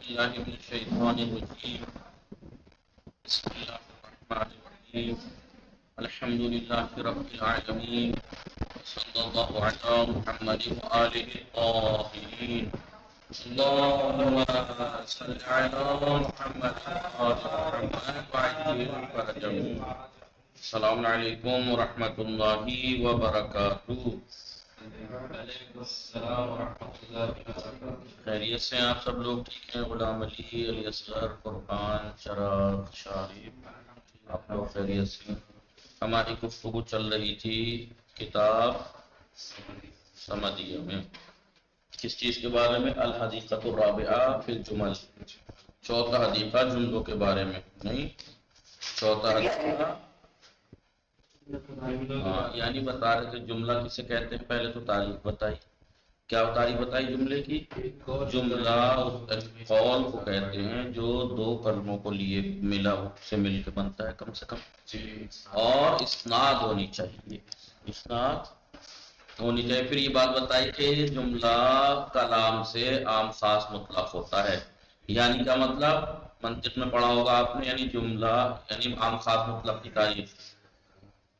بالله من الشيطان الرجيم بسم الله الرحمن الرحيم الحمد لله رب العالمين صلى الله على محمد وآله الطاهرين اللهم صل على محمد وآل محمد وعجل فرجهم. السلام علیکم ورحمۃ اللہ وبرکاتہ. وعلیکم السلام ورحمۃ اللہ وبرکاتہ. خیریت سے آپ سب لوگ ٹھیک ہیں؟ غلام علی، علی اصغر، قربان، چراغ، شارف، آپ لوگ خیریت سے؟ ہماری گفتگو چل رہی تھی کتاب سمدیہ میں، کس چیز کے بارے میں؟ الحدیقۃ الرابعہ فی الجمل، چوتھا حدیقہ جملوں کے بارے میں. نہیں، چوتھا حدیقہ یعنی بتا رہے تھے جملہ کسے کہتے ہیں. پہلے تو تعریف بتائی. کیا تعریف بتائی جملے کی؟ جملہ اس قول کو کہتے ہیں جو دو کلموں کو لیے ملا سے مل کے بنتا ہے کم سے کم، اور اسناد ہونی چاہیے. اسناد ہونی چاہیے. پھر یہ بات بتائی کہ جملہ کلام سے عام خاص مطلق ہوتا ہے. یعنی کیا مطلب؟ منطق میں پڑھا ہوگا آپ نے. یعنی جملہ یعنی عام خاص مطلق کی تعریف.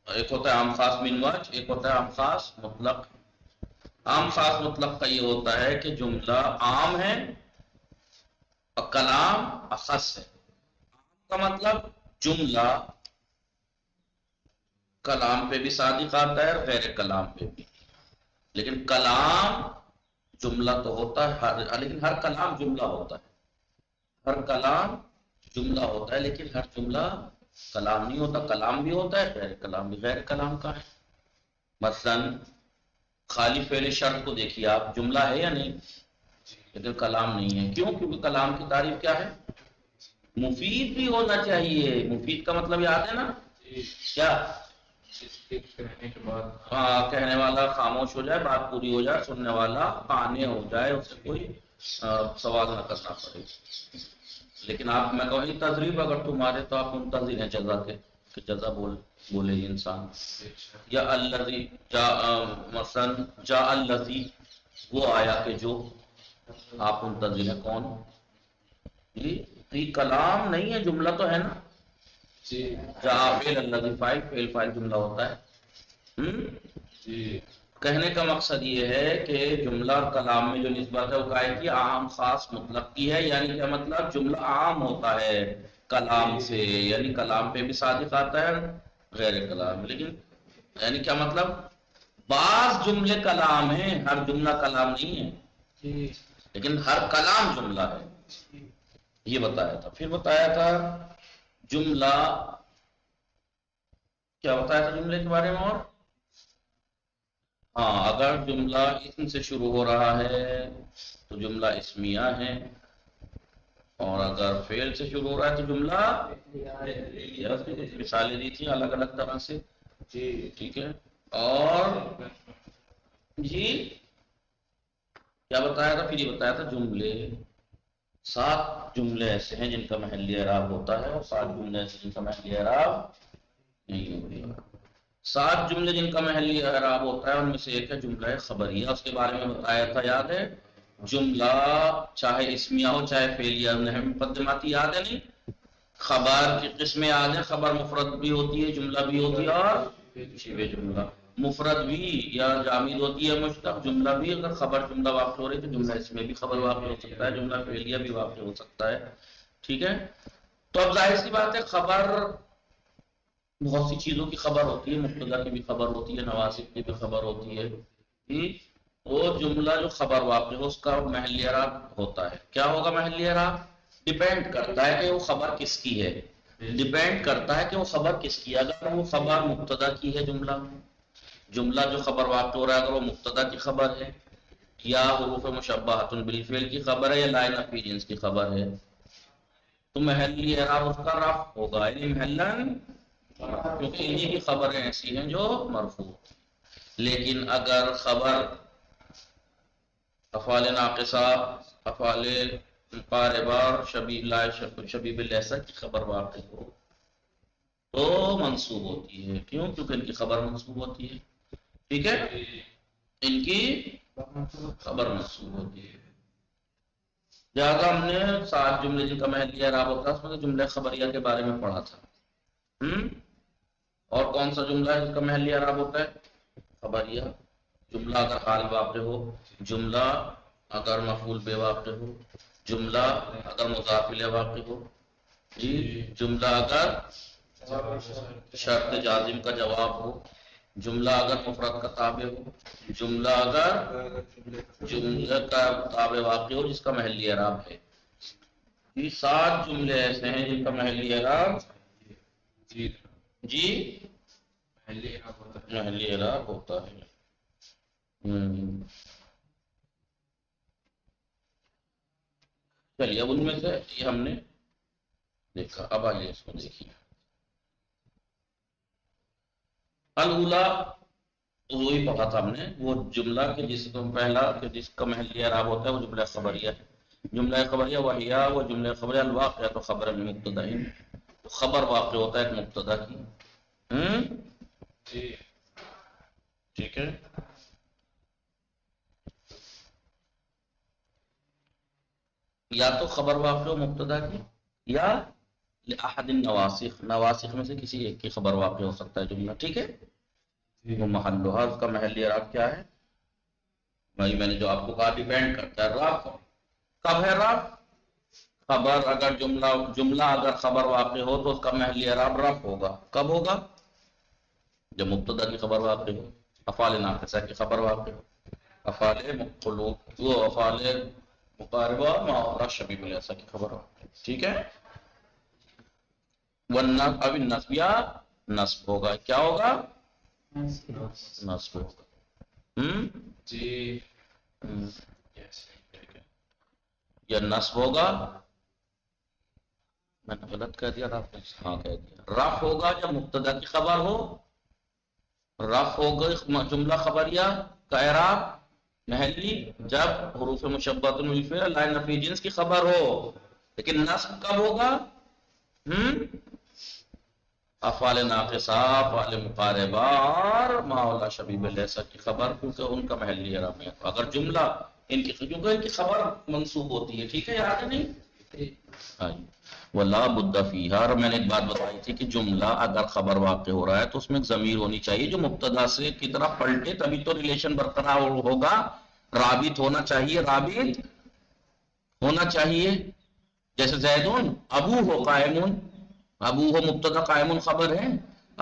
ایک ہوتا ہے عام خاص من وجہ، ایک ہوتا ہے عام خاص مطلق. عام خاص مطلق کا یہ ہوتا ہے کہ جملہ عام ہے اور کلام اخص ہے. عام کا مطلب جملہ کلام پہ بھی صادق آتا ہے اور غیر کلام پہ بھی. لیکن کلام جملہ تو ہوتا ہے، لیکن ہر کلام جملہ ہوتا ہے. ہر کلام جملہ ہوتا ہے لیکن ہر جملہ کلام نہیں ہوتا. کلام بھی ہوتا ہے، غیر کلام بھی. غیر کلام کا ہے مثلا خالی فعل شرط کو دیکھیے آپ، جملہ ہے یا نہیں؟ لیکن کلام نہیں ہے. کیوں؟ کیونکہ کلام کی تعریف کیا ہے؟ مفید بھی ہونا چاہیے. مفید کا مطلب یاد ہے نا کیا؟ کہنے کے بعد ہاں، کہنے والا خاموش ہو جائے، بات پوری ہو جائے، سننے والا قانع ہو جائے، اس سے کوئی سوال نہ کرنا پڑے. لیکن آپ میں کہوں تذریب اگر تمہارے تو آپ منتظر ہیں جزا کے کہ جزا بولے انسان. یا الذی مثلا جاء الذی، وہ آیا کہ جو، آپ منتظر ہیں کون؟ یہ کلام نہیں ہے، جملہ تو ہے نا. جاء فعل، الذی فاعل، فعل فاعل جملہ ہوتا ہے. کہنے کا مقصد یہ ہے کہ جملہ اور کلام میں جو نسبت ہے وہ کائے کی عام خاص مطلق کی ہے. یعنی کیا مطلب؟ جملہ عام ہوتا ہے کلام سے، یعنی کلام پہ بھی صادق آتا ہے غیر کلام. لیکن یعنی کیا مطلب؟ بعض جملے کلام ہیں، ہر جملہ کلام نہیں ہے، لیکن ہر کلام جملہ ہے. یہ بتایا تھا. پھر بتایا تھا جملہ، کیا بتایا تھا جملے کے بارے میں؟ اور ہاں، اگر جملہ اسم سے شروع ہو رہا ہے تو جملہ اسمیہ ہے، اور اگر فعل سے شروع ہو رہا ہے تو جملہ کچھ مثالیں دی تھی الگ الگ طرح سے. ٹھیک ہے. اور جی کیا بتایا تھا؟ پھر یہ بتایا تھا جملے 7 جملے ایسے ہیں جن کا محلی اعراب ہوتا ہے، اور 7 جملے ایسے جن کا محلی اعراب نہیں ہوتا. 7 جملے جن کا محلی اعراب ہوتا ہے ان میں سے ایک ہے جملہ خبریہ. اس کے بارے میں بتایا تھا، یاد ہے؟ جملہ چاہے اسمیہ ہو چاہے فعلیہ، مقدماتی یاد ہے نہیں؟ خبر کی قسمیں یاد ہے؟ خبر مفرد بھی ہوتی ہے، جملہ بھی ہوتی ہے، اور شبہ جملہ. مفرد بھی یا جامد ہوتی ہے مشتق. جملہ بھی اگر خبر جملہ واقع ہو رہی تو جملہ اس میں بھی خبر واقع ہو سکتا ہے، جملہ فعلیہ بھی واقع ہو سکتا ہے. ٹھیک ہے. تو اب ظاہر سی بات ہے خبر بہت سی چیزوں کی خبر ہوتی ہے. مبتدا کی بھی خبر ہوتی ہے، نواسب کی بھی خبر ہوتی ہے. وہ جملہ جو خبر واقع ہو اس کا محلی اعراب ہوتا ہے. کیا ہوگا محلی اعراب؟ ڈیپینڈ کرتا ہے کہ وہ خبر کس کی ہے. ڈیپینڈ کرتا ہے کہ وہ خبر کس کی ہے. اگر وہ خبر مبتدا کی ہے، جملہ جو خبر واقع ہو رہا ہے اگر وہ مبتدا کی خبر ہے، یا حروف مشبہۃ بالفعل کی خبر ہے، یا لا نفی جنس کی خبر ہے، تو محلی اعراب اس کا رفع ہوگا. یعنی محلن، کیونکہ انہی کی خبریں ایسی ہیں جو مرفوع. لیکن اگر خبر افعال ناقصہ، افعال مقاربہ، شبیہ بالیسا کی خبر واقع ہو تو منصوب ہوتی ہے. کیوں؟ کیونکہ ان کی خبر منصوب ہوتی ہے. ٹھیک ہے، ان کی خبر منصوب ہوتی ہے. لہٰذا ہم نے 7 جملے جن کا محلی اعراب ہوتا ہے اس میں سے جملہ خبریہ کے بارے میں پڑھا تھا۔ اور کون سا جملہ ہے جس کا محلی اعراب ہوتا ہے؟ خبریہ۔ جملہ اگر حال واقع ہو، جملہ اگر مفعول بے واقع ہو، جملہ اگر مضاف الیہ واقع ہو، جی، جملہ اگر شرط جازم کا جواب ہو، جملہ اگر مفرد کا تابع ہو، جملہ اگر جملہ کا تابع واقع ہو جس کا محلی اعراب ہے۔ یہ 7 جملے ایسے ہیں جن کا محلی اعراب جی محلی اعراب ہوتا ہے۔ چلیے اب ان میں سے یہ ہم نے دیکھا، اب آئیے اس کو دیکھیے۔ الاولیٰ وہی پڑھا تھا ہم نے، وہ جملہ کہ جس کو پہلا کہ جس کا محلی اعراب ہوتا ہے وہ جملہ خبریہ ہے۔ جملہ خبریہ وحیہ، وہ جملہ خبریہ الواقعہ تو خبر مبتدا، تو خبر واقع ہوتا ہے ایک مبتدا کی۔ جی ٹھیک ہے، یا تو خبر واقع ہو مبتدا کی، یا لأحد النواسخ، نواسخ میں سے کسی ایک کی خبر واقع ہو سکتا ہے جملہ، ٹھیک ہے۔ وہ محلھا، اس کا محلی اعراب کیا ہے؟ بھائی میں نے جو آپ کو کہا ڈیپینڈ کرتا ہے راب کب ہے۔ راب خبر اگر جملہ اگر خبر واقع ہو تو اس کا محلی اعراب رب ہوگا۔ کب ہوگا؟ جب مبتدا کی خبر واقع ہو، افعال ناقصہ کی خبر واقع ہو، افعال مقلوب وہ افعال مقاربہ ما شبیہ الیسا کی خبر واقع ہو، ٹھیک ہے۔ والنصب، اب النصب یا نصب ہوگا، کیا ہوگا؟ نصب ہوگا۔ جی ٹھیک ہے، یا نصب ہوگا، میں نے غلط کہہ دیا، رف ہاں کہہ دیا، رف ہوگا جب مبتدا کی خبر ہو، رف ہوگا جملہ خبریہ کا اعراب محلی جب حروف مشبہۃ بالفعل لا نفی جنس کی خبر ہو۔ لیکن نصب کب ہوگا؟ افعال ناقصہ، افعال مقاربہ اور ما لا شبیہ الیسا کی خبر، کیونکہ ان کا محلی اعراب ہے۔ اگر جملہ ان کی کیونکہ ان کی خبر منصوب ہوتی ہے، ٹھیک ہے، یاد ہے نہیں؟ ہاں، ولا بد فیہا، اور میں نے ایک بات بتائی تھی کہ جملہ اگر خبر واقع ہو رہا ہے تو اس میں ایک ضمیر ہونی چاہیے جو مبتدا سے کی طرف پلٹے، تبھی تو ریلیشن برقرار ہوگا۔ رابط ہونا چاہیے، رابط ہونا چاہیے، جیسے زیدون ابو ہو قائمون، ابو ہو مبتدا قائمون خبر ہے،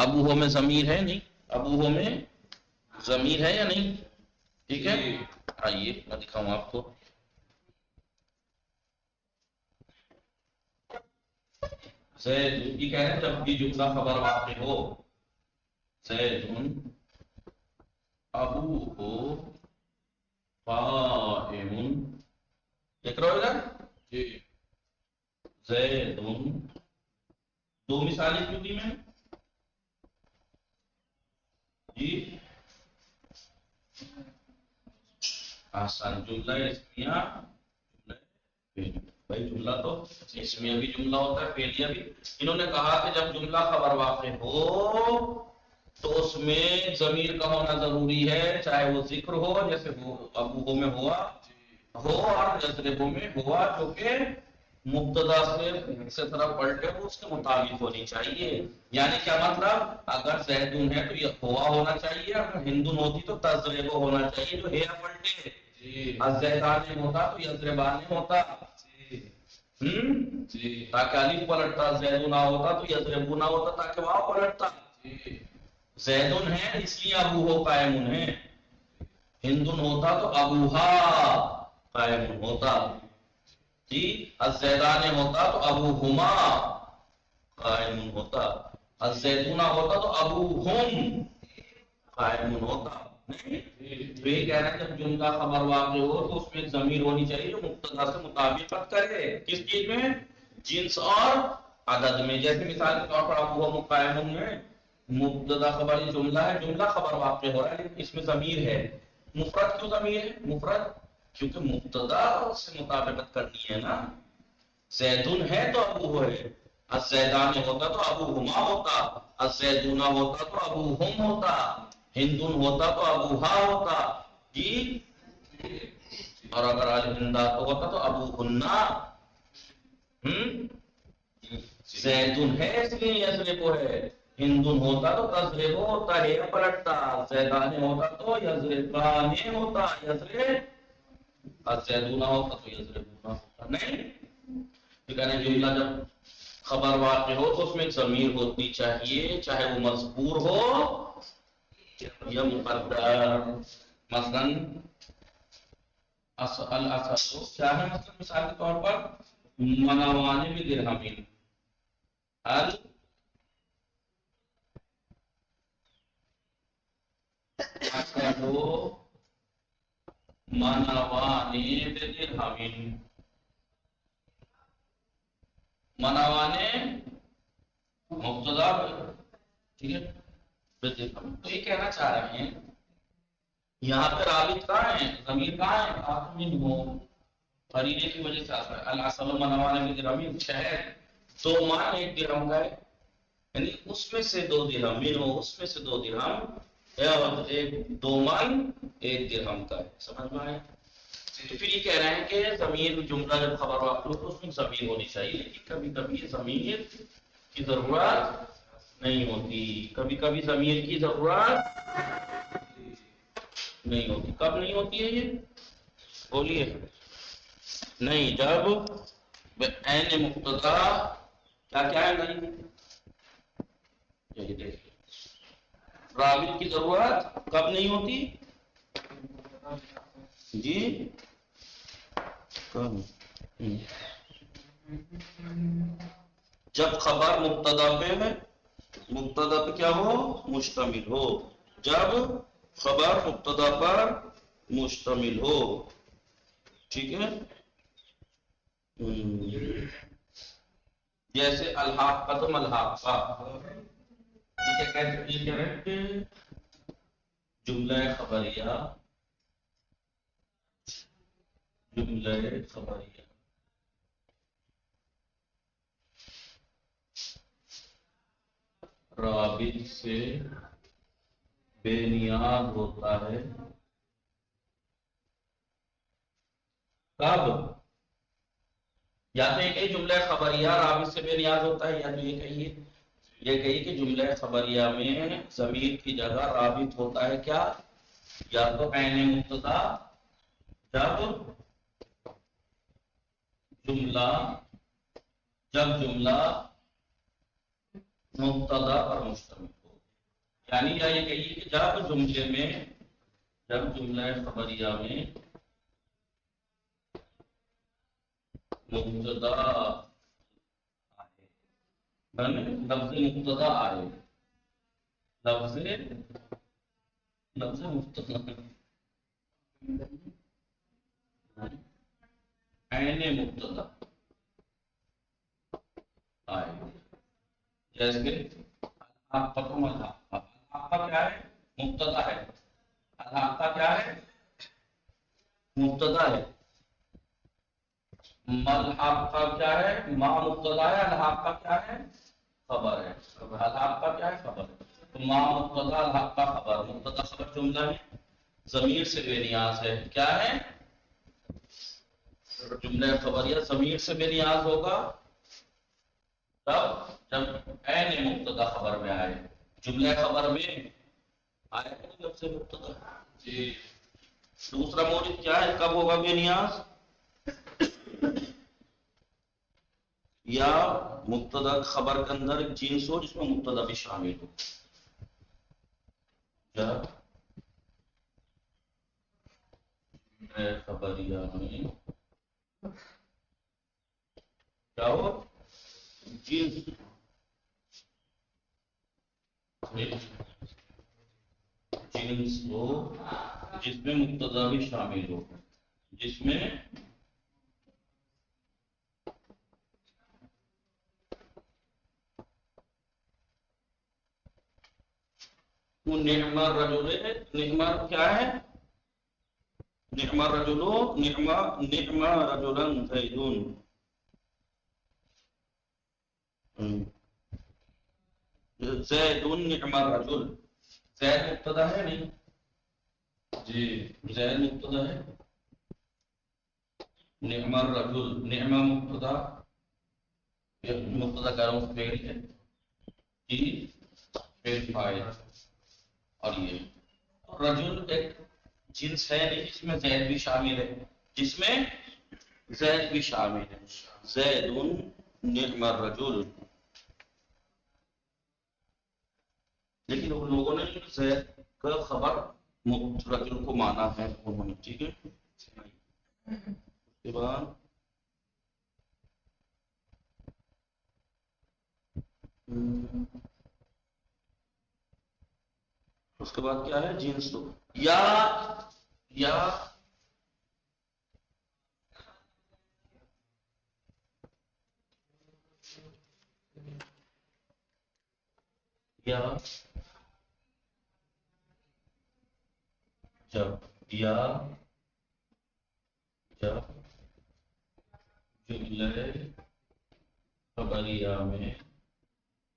ابو ہو میں ضمیر ہے نہیں، ابو ہو میں ضمیر ہے یا نہیں، ٹھیک ہے۔ آئیے میں دکھاؤں آپ کو، زید یہ کہہ رہے ہیں جب بھی جملہ خبر واقع ہو، زیدن ابو ہو قائمون، دیکھ رہے ہو ادھر؟ جی زیدن، دو مثالیں کیوں دی میں جی؟ آسان جملہ اسمیہ، بھائی جملہ تو اسمیہ بھی جملہ ہوتا ہے، فعلیہ بھی۔ انہوں نے کہا کہ جب جملہ خبر واقع ہو تو اس میں ضمیر کا ہونا ضروری ہے، چاہے وہ ذکر ہو جیسے وہ ابو ہو میں ہوا ہو، اور یضربو میں ہوا جو کہ مبتدا سے طرف پلٹے وہ اس کے مطابق ہونی چاہیے۔ یعنی کیا مطلب؟ اگر زیدون ہے تو یہ ہوا ہونا چاہیے، اگر ہندون ہوتی تو تضربو ہونا چاہیے جو ہے پلٹے، الزیدان ہوتا تو یضربان ہوتا، تاکہ الف پلٹتا، زیدون ہوتا تو یضربون ہوتا تاکہ واو پلٹتا۔ زیدون ہے اس لیے ابو ہو قائمون ہے، ہندون ہوتا تو ابوہا قائمون ہوتا، جی، الزیدان ہوتا تو ابوہما قائمون ہوتا، الزیدون ہوتا تو ابوہم قائمون ہوتا۔ نہیں تو یہ کہہ رہے ہیں جب جملہ خبر واقع ہو تو اس میں ایک ضمیر ہونی چاہیے جو مبتدا سے مطابقت کرے، کس چیز میں؟ جنس اور عدد میں۔ جیسے مثال کے طور پر ابوہم قائمون میں مبتدا خبر جملہ ہے، جملہ خبر واقع ہو رہا ہے لیکن اس میں ضمیر ہے، مفرد کیوں ضمیر ہے؟ مفرد کیونکہ مبتدا سے مطابقت کرنی ہے نا، زیدون ہے تو ابو ہے، الزیدان ہوتا تو ابوہما ہوتا، الزیدون ہوتا تو ابوہم ہوتا، ہندون ہوتا تو ابوہا ہوتا، جی اور اگر الہندا تو ہوتا تو ابو ہننا زیدن ہے اس لیے یضرب ہے، ہندن ہوتا تو تضرب ہوتا ہے پلٹتا، زیدان ہوتا تو یضربان ہوتا، یضرب الزیدون ہوتا تو یضربون ہوتا نہیں. تو کہنے جملہ جب خبر واقع ہو تو اس میں ضمیر ہوتی چاہیے، چاہے وہ مذکور ہو یا مقدر. مثلا الاسد کیا ہے، مثلا مثال کے طور پر منوان بدرہمین، الاسد منوان بدرہمین. منوانے مبتدا، ٹھیک ہے. تو یہ کہنا چاہ رہے ہیں یہاں پہ رابط کہاں ہے، ضمیر کہاں ہے، آخر ہو فریدے کی وجہ سے آتا ہے. الاسل منوانے بدرہمین، شہر دو مان ایک درہم کا ہے، یعنی اس میں سے 2 درہم، من ہو اس میں سے 2 درہم، ایک 2 مان ایک درہم کا ہے. سمجھ میں آئے؟ تو پھر یہ کہہ رہے ہیں کہ ضمیر جملہ جب خبر واقع ہو تو اس میں ضمیر ہونی چاہیے، لیکن کبھی کبھی ضمیر کی ضرورت نہیں ہوتی، کبھی کبھی ضمیر کی ضرورت نہیں ہوتی. کب نہیں ہوتی ہے یہ بولیے؟ نہیں، جب عین مقتضا کیا ہے نہیں، یہی دیکھیے رابط کی ضرورت کب نہیں ہوتی جی. جب خبر مبتدا پہ ہے، مبتدا پہ کیا ہو، مشتمل ہو. جب خبر مبتدا پر مشتمل ہو، ٹھیک ہے. جیسے الحاق تو ملحاق کا، یہ کہتے ہیں جملہ خبریہ، جملہ خبریہ رابط سے بے نیاز ہوتا ہے کب، یا تو یہ کہی جملہ خبریہ رابط سے بے نیاز ہوتا ہے، یا تو یہ کہی کہ جملہ خبریہ میں ضمیر کی جگہ رابط ہوتا ہے کیا، یا تو عین مبتدا، جب جملہ مبتدا پر مشتمل ہو، یعنی یا یہ کہیے کہ جب جملہ خبریہ میں مبتدا آئے، لفظ مبتدا آئے، لفظ مبتدا عین مبتدا آئے، جیسے کہ الحاق کا کیا ہے، مبتدا ہے. الحاق کا کیا ہے، مبتدا ہے. ملحق کا کیا ہے، ما مبتدا ہے، الحاق کا کیا ہے، خبر ہے. الحاق کا کیا ہے، خبر ہے. تو ما مبتدا، الحاق کا خبر. مبتدا خبر جملہ میں ضمیر سے بے نیاز ہے. کیا ہے، جملہ خبریہ ضمیر سے بے نیاز ہوگا تب جب عین مبتدا خبر میں آئے. جملہ خبر میں آئے لفظ مبتدا جی. دوسرا مورد کیا ہے، کب ہوگا بے نیاز، یا مبتدا خبر کے اندر ایک جنس ہو جس میں مبتدا بھی شامل ہو. جب خبریہ میں کیا ہو، جنس ہو جس میں مبتدا بھی شامل ہو، جس میں نعم الرجل، نعم کیا ہے، نعم الرجل، نعم رجلا زیدون. زیدون نعم الرجل، زید مبتدا ہے نہیں جی، زید مبتدا ہے. نعم الرجل، نعم مبتدا، مبتدا کہہ رہا ہوں فعل ہے جی، فعل فاعل، اور یہ رجل ایک جنس ہے نہیں جس میں زید بھی شامل ہے، جس میں زید بھی شامل ہے، زید نعم الرجل، لیکن ان لوگوں نے جو زید کا خبر رجل کو مانا ہے انہوں نے، ٹھیک ہے۔ اس کے بعد کیا ہے جنس تو یا یا جب جملہ خبریہ میں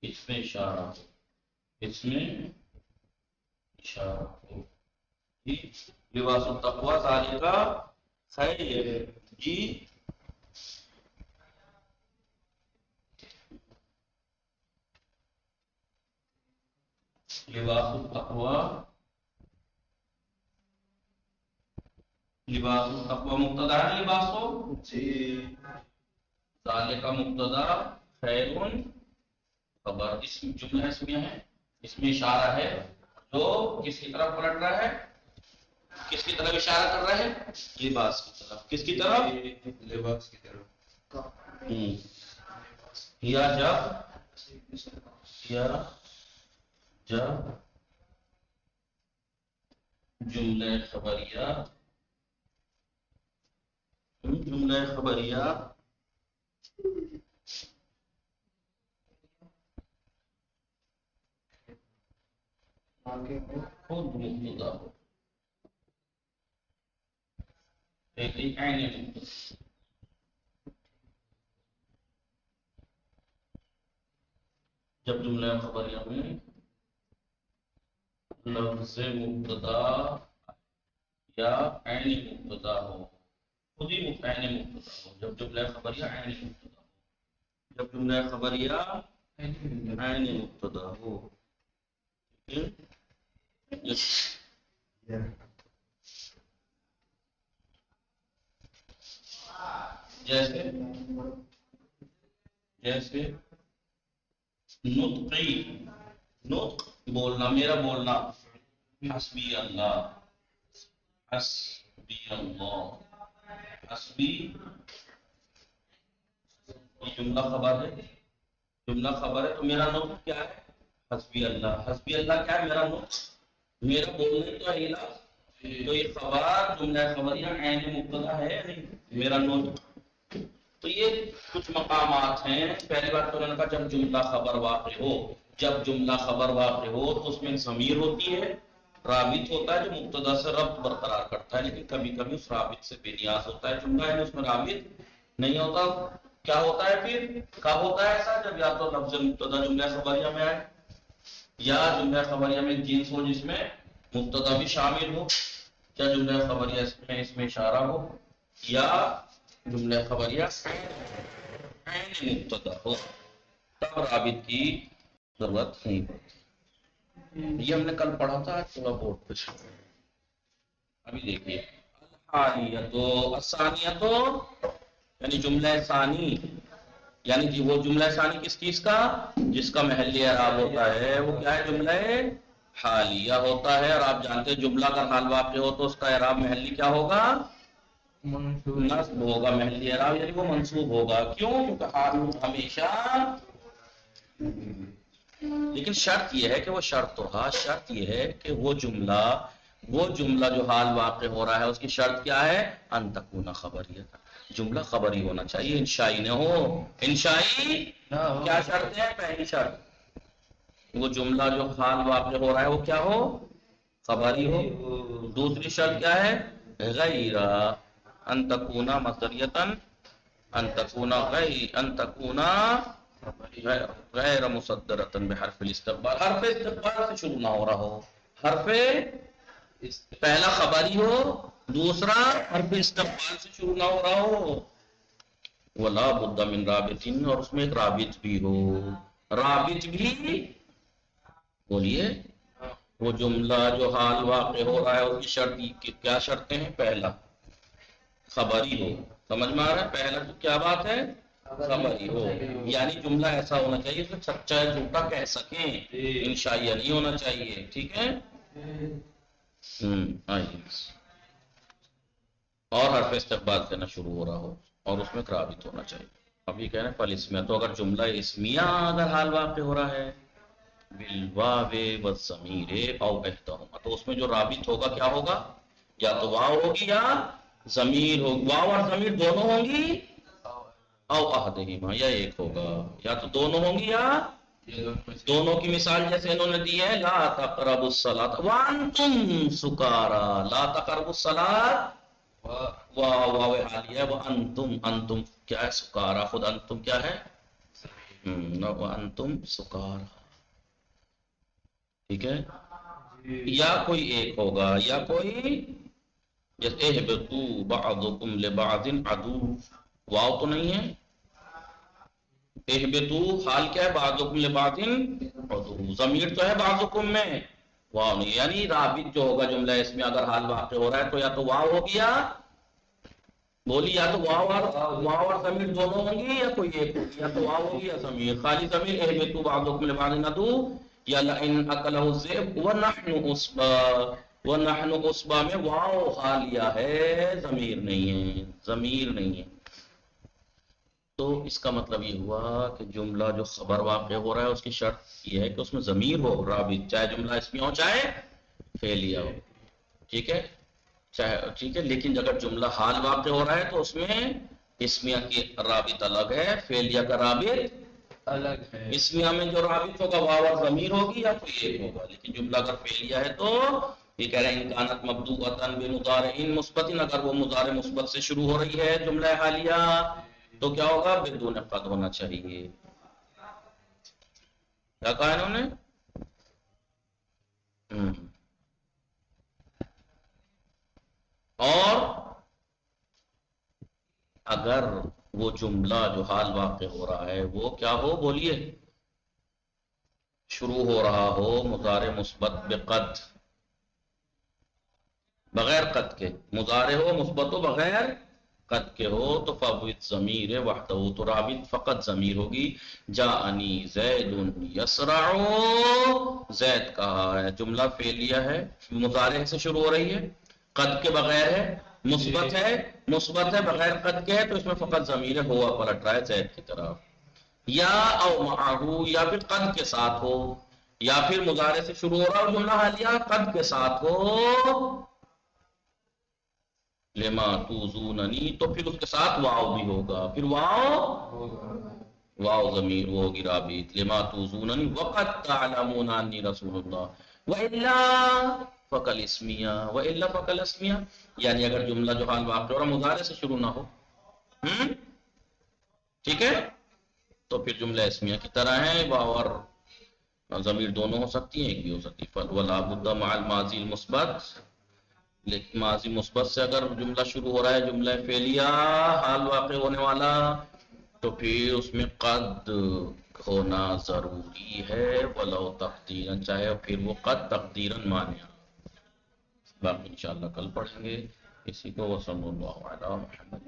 اس میں اشارہ ہو، اس میں اشارہ ہو جی، لباس التقوی ذالک خیر جی، لباس التقوی، لباس التقوی مبتدا ہے، لباس ہو جی، ذالک مبتدا، خیر خبر، اس جملہ اسمیہ ہے، اس میں اشارہ ہے جو کس کی طرف پلٹ رہا ہے، کس کی طرف اشارہ کر رہا ہے، لباس کی طرف، کس کی طرف، لباس کی طرف، یا جب جملہ خبریہ خود مبتدا ہو، جب جملہ خبریہ میں لفظ مبتدا یا عین مبتدا ہو، خود ہی عین مبتدا ہو، جب جملہ خبریہ عین مبتدا ہو، جب جملہ خبریہ عین مبتدا ہو، جیسے نطقی، نطق بولنا، میرا بولنا، حسبی اللہ، حسبی اللہ، حسبی، یہ جملہ خبر ہے، جملہ خبر ہے تو میرا نطق کیا ہے، حسبی اللہ، حسبی اللہ کیا ہے، میرا نطق، میرا بولنے کا علاج، تو یہ خبر جملہ خبریہ عین مبتدا ہے یا نہیں، میرا نطق، تو یہ کچھ مقامات ہیں۔ پہلی بات تو انہوں نے کہا جب جملہ خبر واقع ہو، جب جملہ خبر واقع ہو تو اس میں ضمیر ہوتی ہے، رابط ہوتا ہے جو مبتدا سے ربط برقرار کرتا ہے، لیکن کبھی کبھی اس رابط سے بے نیاز ہوتا ہے جملہ، یعنی اس میں رابط نہیں ہوتا، کیا ہوتا ہے پھر، کب ہوتا ہے ایسا، جب یا تو لفظ مبتدا جملہ خبریہ میں آئے، یا جملہ خبریہ میں جنس ہو جس میں مبتدا بھی شامل ہو، یا جملہ خبریہ اس میں اشارہ ہو، یا جملہ خبریہ عین مبتدا ہو، تب رابط کی ضرورت نہیں پڑتی۔ یہ ہم نے کل پڑھا تھا، تھوڑا بورڈ پہ ابھی دیکھیے، الحالیۃ الثانیۃ، یعنی جملہ ثانی، یعنی کہ وہ جملہ ثانی کس چیز کا، جس کا محلی اعراب ہوتا ہے، وہ کیا ہے، جملہ حالیہ ہوتا ہے، اور آپ جانتے ہیں جملہ کا حال واقع ہو تو اس کا اعراب محلی کیا ہوگا، نصب ہوگا، محلی اعراب یعنی وہ منصوب ہوگا، کیوں، کیونکہ حال ہمیشہ، لیکن شرط یہ ہے کہ وہ شرط یہ ہے کہ وہ جملہ جو حال واقع ہو رہا ہے اس کی شرط کیا ہے، ان تکون خبریہ، جملہ خبری ہونا چاہیے، انشائی نہ ہو، انشائی کیا شرط ہے، پہلی شرط وہ جملہ جو حال واقع ہو رہا ہے وہ کیا ہو، خبری ہو، دوسری شرط کیا ہے، غیر ان تکون مصدریتن، ان تکون غیر مصدرتن بحرف الاستقبال، حرف استقبال سے شروع نہ ہو رہا ہو، حرف پہلا خبری ہو، دوسرا حرف استقبال سے شروع نہ ہو رہا ہو، ولا بد من رابط، اور اس میں ایک رابط بھی ہو. رابط بھی بولیے، وہ جملہ جو حال واقع ہو رہا ہے اس کی شرط کیا شرطیں ہیں؟ پہلا خبری ہو، سمجھ میں آ رہا ہے؟ پہلا تو کیا بات ہے؟ خبری ہو، یعنی جملہ ایسا ہونا چاہیے کہ سچا یا جھوٹا کہہ سکیں، انشائیہ نہیں ہونا چاہیے. ٹھیک ہے. آئیے. اور حرف استقبال سے نہ شروع ہو رہا ہو اور اس میں رابط ہونا چاہیے. اب یہ کہہ رہے ہیں فل اسمیہ، تو اگر جملہ اسمیہ اگر حال واقع ہو رہا ہے بالواو والضمیر او احدہما، تو اس میں جو رابط ہوگا کیا ہوگا؟ یا تو واو ہوگی یا ضمیر ہوگی. واو اور ضمیر دونوں ہوں گی، او احدہما یا ایک ہوگا، یا تو دونوں ہوں گی یا دونوں. کی مثال جیسے انہوں نے دی ہے لا تقربوا الصلاۃ وانتم سکارا، لا تقربوا الصلاۃ واو حالیہ، وانتم انتم کیا ہے؟ سکارا. خود انتم کیا ہے؟ وانتم سکارا. ٹھیک ہے. یا کوئی ایک ہوگا یا کوئی، جیسے اہبطوا بعضکم لبعض عدو، واو تو نہیں ہے. اہبطوا حال کیا ہے؟ بعضکم لبعض عدو، ضمیر تو ہے بعضکم میں، واو نہیں. یعنی رابط جو ہوگا جملہ اس میں اگر حال واقع ہو رہا ہے تو یا تو واو ہوگی یا بولی، یا تو واو اور ضمیر دونوں ہوں گی یا کوئی ایک ہوگی، یا تو واو ہوگی یا ضمیر. خالی ضمیر اہبطوا بعضکم لبعض عدو، یا لئن اکلہ الذئب ونحن عصبہ. ونحن عصبہ میں واو حالیہ ہے، ضمیر نہیں ہے، ضمیر نہیں ہے. تو اس کا مطلب یہ ہوا کہ جملہ جو خبر واقع ہو رہا ہے اس کی شرط یہ ہے کہ اس میں ضمیر ہو رابط، چاہے جملہ اسمیہ ہو چاہے فعلیہ ہو. ٹھیک ہے. ٹھیک ہے. لیکن اگر جملہ حال واقع ہو رہا ہے تو اس میں اسمیہ کی رابط الگ ہے، فعلیہ کا رابط الگ ہے. اسمیہ میں جو رابط ہوگا واو اور ضمیر ہوگی یا کوئی ایک ہوگا. لیکن جملہ اگر فعلیہ ہے تو یہ کہہ رہے ہیں ان کانت مبدوءۃ بمضارع مثبت، اگر وہ مضارع مثبت سے شروع ہو رہی ہے جملہ حالیہ تو کیا ہوگا؟ بدون قد ہونا چاہیے. کیا کہا انہوں نے؟ اور اگر وہ جملہ جو حال واقع ہو رہا ہے وہ کیا ہو؟ بولیے. شروع ہو رہا ہو مضارع مثبت بقد، بغیر قد کے، مضارع ہو مثبت ہو بغیر قد کے ہو تو فوت ضمیر وحدہ، تو رابط فقط ضمیر ہوگی. جاءنی زید یسرع، زید کہا ہے، جملہ فعلیہ ہے، مضارع سے شروع ہو رہی ہے، قد کے بغیر ہے، مثبت ہے بغیر قد کے ہے، تو اس میں فقط ضمیر ہوا پلٹ رہا ہے زید کی طرف. یا او معہو، یا پھر قد کے ساتھ ہو، یا پھر مضارع سے شروع ہو رہا ہو جملہ حالیہ قد کے ساتھ ہو، لما توزوننی، تو پھر اس کے ساتھ واو بھی ہوگا، پھر واو ضمیر وہ ہوگی رابط. لما توزوننی وقد تعلمون انی رسول اللہ وإلا فقل اسمیہ، وإلا فقل اسمیہ، یعنی اگر جملہ جو حال واقع ہو رہا مضارع سے شروع نہ ہو، ٹھیک ہے، تو پھر جملہ اسمیہ کی طرح ہے، واو اور ضمیر دونوں ہو سکتی ہیں، ایک بھی ہو سکتی ہے. ولا بد مع الماضی المثبت، لیکن ماضی مثبت سے اگر جملہ شروع ہو رہا ہے جملہ فعلیہ حال واقع ہونے والا تو پھر اس میں قد ہونا ضروری ہے، ولو تقدیرن، چاہے پھر وہ قد تقدیرن مانع. باقی انشاءاللہ کل پڑھیں گے اسی کو. وصلی اللہ علی محمد.